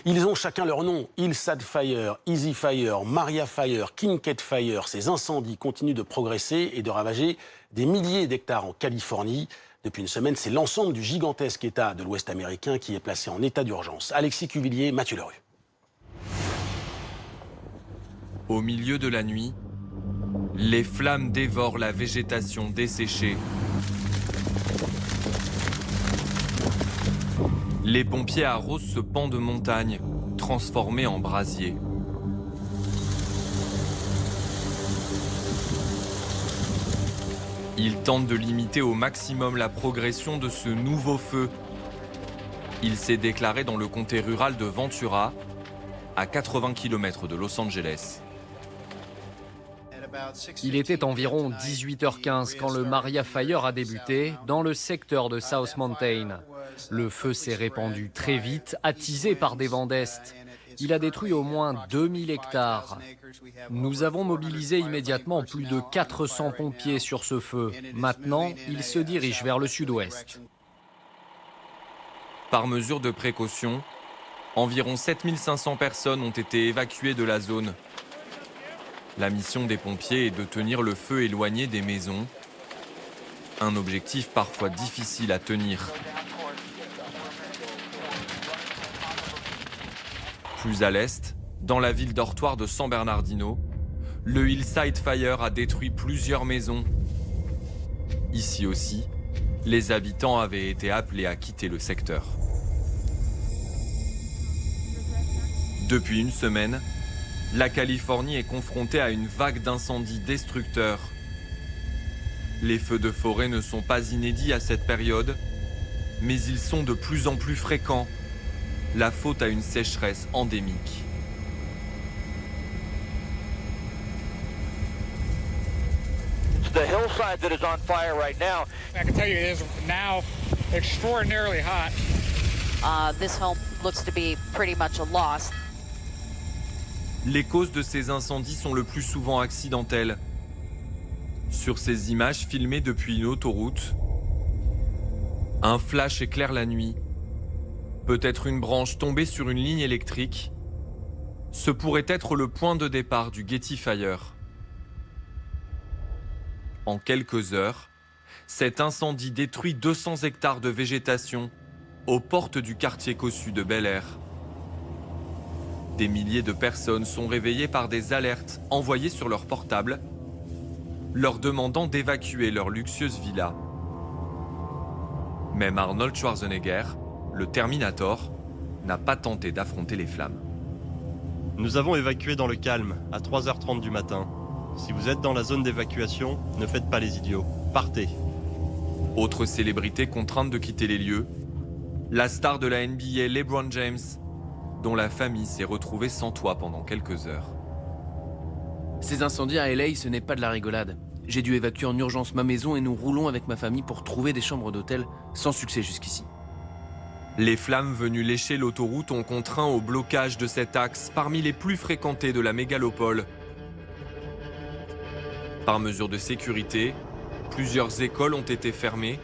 Ils ont chacun leur nom. Hillside Fire, Easy Fire, Maria Fire, Kincaid Fire. Ces incendies continuent de progresser et de ravager des milliers d'hectares en Californie. Depuis une semaine, c'est l'ensemble du gigantesque État de l'Ouest américain qui est placé en état d'urgence. Alexis Cuvillier, Mathieu Lerue. Au milieu de la nuit, les flammes dévorent la végétation desséchée. Les pompiers arrosent ce pan de montagne, transformé en brasier. Ils tentent de limiter au maximum la progression de ce nouveau feu. Il s'est déclaré dans le comté rural de Ventura, à 80 km de Los Angeles. Il était environ 18h15 quand le Maria Fire a débuté dans le secteur de South Mountain. Le feu s'est répandu très vite, attisé par des vents d'Est. Il a détruit au moins 2000 hectares. Nous avons mobilisé immédiatement plus de 400 pompiers sur ce feu. Maintenant, ils se dirigent vers le sud-ouest. Par mesure de précaution, environ 7500 personnes ont été évacuées de la zone. La mission des pompiers est de tenir le feu éloigné des maisons. Un objectif parfois difficile à tenir. Plus à l'est, dans la ville dortoir de San Bernardino, le Hillside Fire a détruit plusieurs maisons. Ici aussi, les habitants avaient été appelés à quitter le secteur. Depuis une semaine, la Californie est confrontée à une vague d'incendies destructeurs. Les feux de forêt ne sont pas inédits à cette période, mais ils sont de plus en plus fréquents. La faute à une sécheresse endémique. The hillside that is on fire right now. I can tell you it is now extraordinarily hot. This home looks to be pretty much a loss. Les causes de ces incendies sont le plus souvent accidentelles. Sur ces images filmées depuis une autoroute, un flash éclaire la nuit. Peut-être une branche tombée sur une ligne électrique. Ce pourrait être le point de départ du Getty Fire. En quelques heures, cet incendie détruit 200 hectares de végétation aux portes du quartier cossu de Bel Air. Des milliers de personnes sont réveillées par des alertes envoyées sur leur portable, leur demandant d'évacuer leur luxueuse villa. Même Arnold Schwarzenegger, le Terminator, n'a pas tenté d'affronter les flammes. Nous avons évacué dans le calme, à 3h30 du matin. Si vous êtes dans la zone d'évacuation, ne faites pas les idiots. Partez. Autre célébrité contrainte de quitter les lieux, la star de la NBA LeBron James, dont la famille s'est retrouvée sans toit pendant quelques heures. Ces incendies à LA, ce n'est pas de la rigolade. J'ai dû évacuer en urgence ma maison et nous roulons avec ma famille pour trouver des chambres d'hôtel, sans succès jusqu'ici. Les flammes venues lécher l'autoroute ont contraint au blocage de cet axe parmi les plus fréquentés de la mégalopole. Par mesure de sécurité, plusieurs écoles ont été fermées.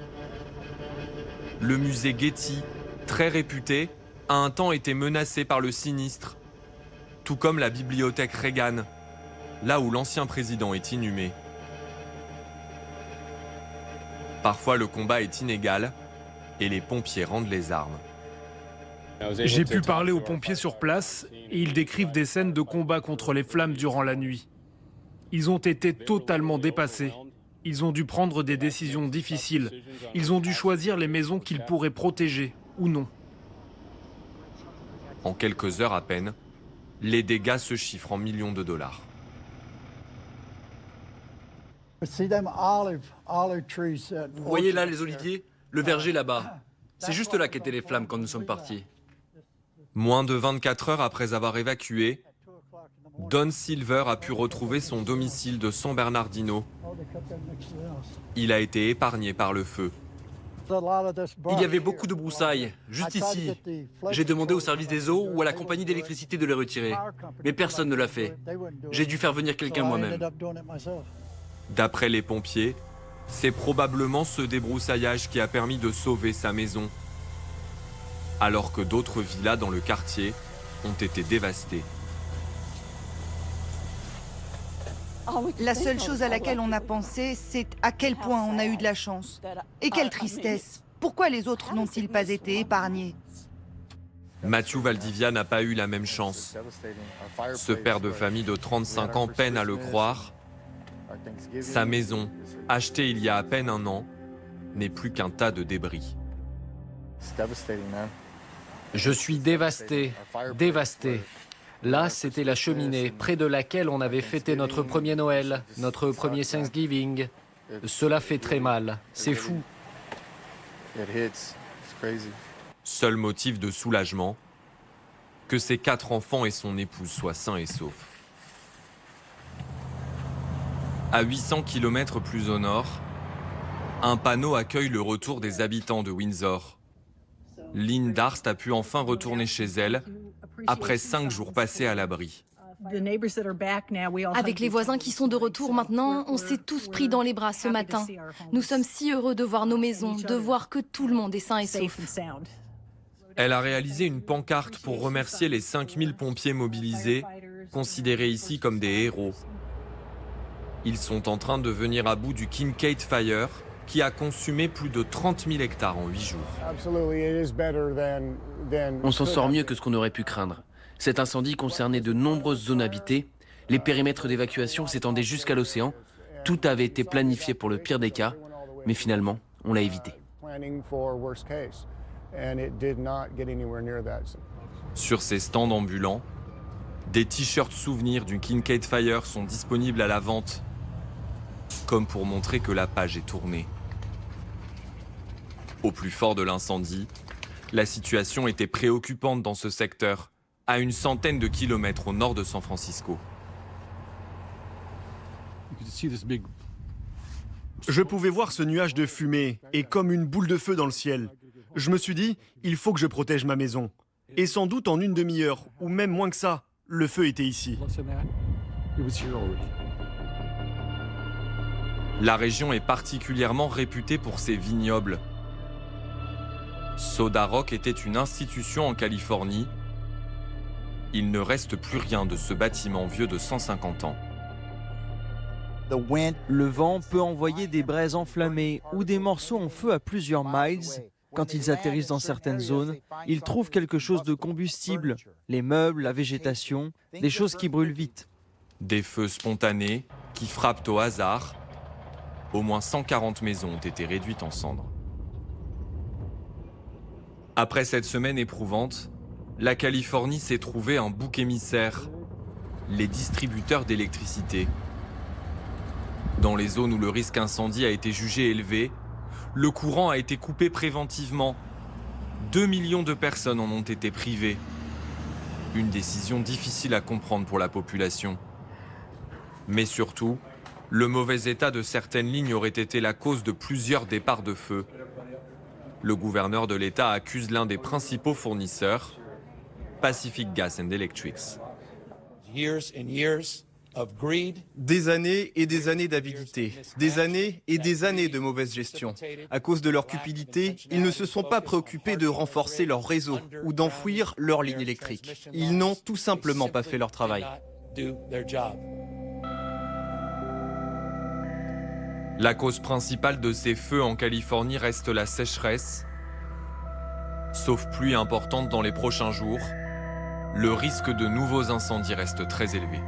Le musée Getty, très réputé, a un temps été menacé par le sinistre, tout comme la bibliothèque Reagan, là où l'ancien président est inhumé. Parfois, le combat est inégal et les pompiers rendent les armes. J'ai pu parler aux pompiers sur place et ils décrivent des scènes de combat contre les flammes durant la nuit. Ils ont été totalement dépassés. Ils ont dû prendre des décisions difficiles. Ils ont dû choisir les maisons qu'ils pourraient protéger ou non. En quelques heures à peine, les dégâts se chiffrent en millions de dollars. Vous voyez là les oliviers? Le verger là-bas. C'est juste là qu'étaient les flammes quand nous sommes partis. Moins de 24 heures après avoir évacué, Don Silver a pu retrouver son domicile de San Bernardino. Il a été épargné par le feu. Il y avait beaucoup de broussailles, juste ici. J'ai demandé au service des eaux ou à la compagnie d'électricité de les retirer. Mais personne ne l'a fait. J'ai dû faire venir quelqu'un moi-même. D'après les pompiers, c'est probablement ce débroussaillage qui a permis de sauver sa maison. Alors que d'autres villas dans le quartier ont été dévastées. La seule chose à laquelle on a pensé, c'est à quel point on a eu de la chance. Et quelle tristesse. Pourquoi les autres n'ont-ils pas été épargnés? Matthew Valdivia n'a pas eu la même chance. Ce père de famille de 35 ans peine à le croire. Sa maison, achetée il y a à peine un an, n'est plus qu'un tas de débris. Je suis dévasté, dévasté. Là, c'était la cheminée, près de laquelle on avait fêté notre premier Noël, notre premier Thanksgiving. Cela fait très mal, c'est fou. Seul motif de soulagement, que ses 4 enfants et son épouse soient sains et saufs. À 800 km plus au nord, un panneau accueille le retour des habitants de Windsor. Lynn Darst a pu enfin retourner chez elle après 5 jours passés à l'abri. Avec les voisins qui sont de retour maintenant, on s'est tous pris dans les bras ce matin. Nous sommes si heureux de voir nos maisons, de voir que tout le monde est sain et sauf. Elle a réalisé une pancarte pour remercier les 5000 pompiers mobilisés, considérés ici comme des héros. Ils sont en train de venir à bout du Kincade Fire, qui a consumé plus de 30 000 hectares en 8 jours. On s'en sort mieux que ce qu'on aurait pu craindre. Cet incendie concernait de nombreuses zones habitées. Les périmètres d'évacuation s'étendaient jusqu'à l'océan. Tout avait été planifié pour le pire des cas, mais finalement, on l'a évité. Sur ces stands ambulants, des t-shirts souvenirs du Kincade Fire sont disponibles à la vente, comme pour montrer que la page est tournée. Au plus fort de l'incendie, la situation était préoccupante dans ce secteur, à une centaine de kilomètres au nord de San Francisco. Je pouvais voir ce nuage de fumée et comme une boule de feu dans le ciel. Je me suis dit, il faut que je protège ma maison. Et sans doute en une demi-heure, ou même moins que ça, le feu était ici. La région est particulièrement réputée pour ses vignobles. Soda Rock était une institution en Californie. Il ne reste plus rien de ce bâtiment vieux de 150 ans. Le vent peut envoyer des braises enflammées ou des morceaux en feu à plusieurs miles. Quand ils atterrissent dans certaines zones, ils trouvent quelque chose de combustible, les meubles, la végétation, des choses qui brûlent vite. Des feux spontanés qui frappent au hasard. Au moins 140 maisons ont été réduites en cendres. Après cette semaine éprouvante, la Californie s'est trouvée un bouc émissaire, les distributeurs d'électricité. Dans les zones où le risque incendie a été jugé élevé, le courant a été coupé préventivement. 2 millions de personnes en ont été privées. Une décision difficile à comprendre pour la population. Mais surtout, le mauvais état de certaines lignes aurait été la cause de plusieurs départs de feu. Le gouverneur de l'État accuse l'un des principaux fournisseurs, Pacific Gas and Electrics. Des années et des années d'avidité, des années et des années de mauvaise gestion. À cause de leur cupidité, ils ne se sont pas préoccupés de renforcer leur réseau ou d'enfouir leurs lignes électriques. Ils n'ont tout simplement pas fait leur travail. La cause principale de ces feux en Californie reste la sécheresse. Sauf pluie importante dans les prochains jours, le risque de nouveaux incendies reste très élevé.